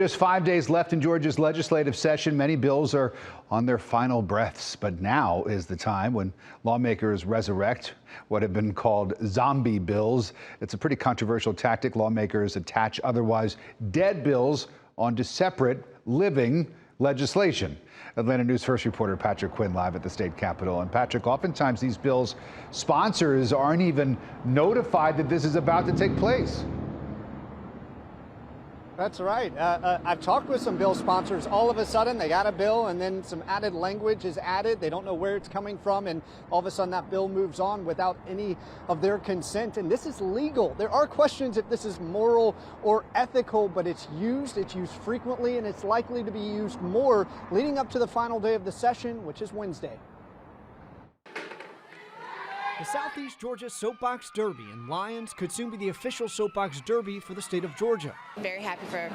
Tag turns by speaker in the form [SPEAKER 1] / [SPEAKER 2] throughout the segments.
[SPEAKER 1] Just 5 days left in Georgia's legislative session. Many bills are on their final breaths, but now is the time when lawmakers resurrect what have been called zombie bills. It's a pretty controversial tactic. Lawmakers attach otherwise dead bills onto separate living legislation. Atlanta News First reporter Patrick Quinn live at the state capitol. And Patrick, oftentimes these bills, sponsors aren't even notified that this is about to take place.
[SPEAKER 2] That's right. I've talked with some bill sponsors. All of a sudden, they got a bill and then some added language is added. They don't know where it's coming from. And all of a sudden, that bill moves on without any of their consent. And this is legal. There are questions if this is moral or ethical, but it's used frequently, and it's likely to be used more leading up to the final day of the session, which is Wednesday.
[SPEAKER 3] The Southeast Georgia Soapbox Derby in Lyons could soon be the official Soapbox Derby for the state of Georgia.
[SPEAKER 4] I'm very happy for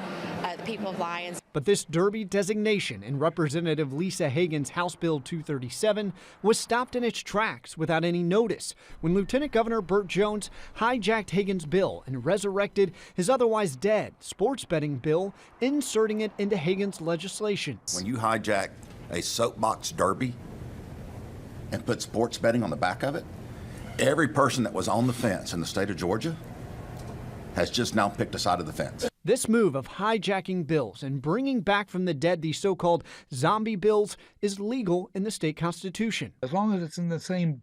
[SPEAKER 4] the people of Lyons.
[SPEAKER 3] But this Derby designation in Representative Lisa Hagan's House Bill 237 was stopped in its tracks without any notice when Lieutenant Governor Burt Jones hijacked Hagan's bill and resurrected his otherwise dead sports betting bill, inserting it into Hagan's legislation.
[SPEAKER 5] When you hijack a Soapbox Derby and put sports betting on the back of it, every person that was on the fence in the state of Georgia has just now picked a side of the fence.
[SPEAKER 3] This move of hijacking bills and bringing back from the dead these so-called zombie bills is legal in the state constitution.
[SPEAKER 6] As long as it's in the same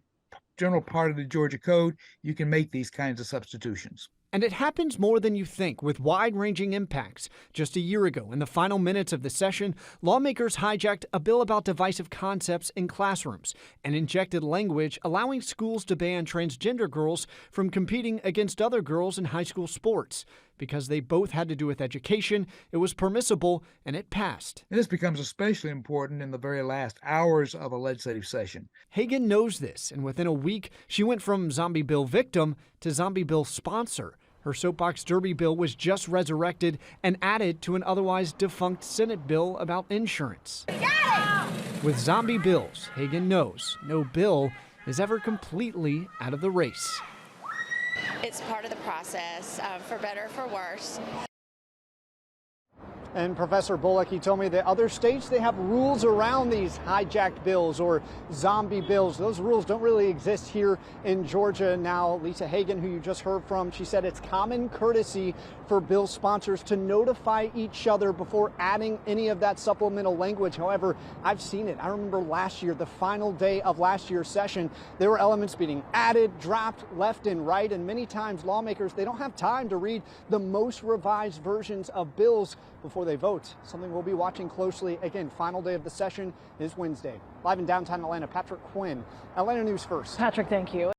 [SPEAKER 6] general part of the Georgia code, you can make these kinds of substitutions.
[SPEAKER 3] And it happens more than you think, with wide-ranging impacts. Just a year ago, in the final minutes of the session, lawmakers hijacked a bill about divisive concepts in classrooms and injected language allowing schools to ban transgender girls from competing against other girls in high school sports. Because they both had to do with education, it was permissible, and it passed.
[SPEAKER 6] And this becomes especially important in the very last hours of a legislative session.
[SPEAKER 3] Hagan knows this, and within a week, she went from zombie bill victim to zombie bill sponsor. Her Soapbox Derby bill was just resurrected and added to an otherwise defunct Senate bill about insurance. With zombie bills, Hagan knows no bill is ever completely out of the race.
[SPEAKER 4] It's part of the process, for better or for worse.
[SPEAKER 2] And Professor Bullock, he told me that other states, they have rules around these hijacked bills or zombie bills. Those rules don't really exist here in Georgia. Now, Lisa Hagan, who you just heard from, she said it's common courtesy for bill sponsors to notify each other before adding any of that supplemental language. However, I've seen it. I remember last year, the final day of last year's session, there were elements being added, dropped left and right, and many times lawmakers, they don't have time to read the most revised versions of bills before they vote. Something we'll be watching closely. Again, final day of the session is Wednesday. Live in downtown Atlanta, Patrick Quinn, Atlanta News First.
[SPEAKER 7] Patrick, thank you.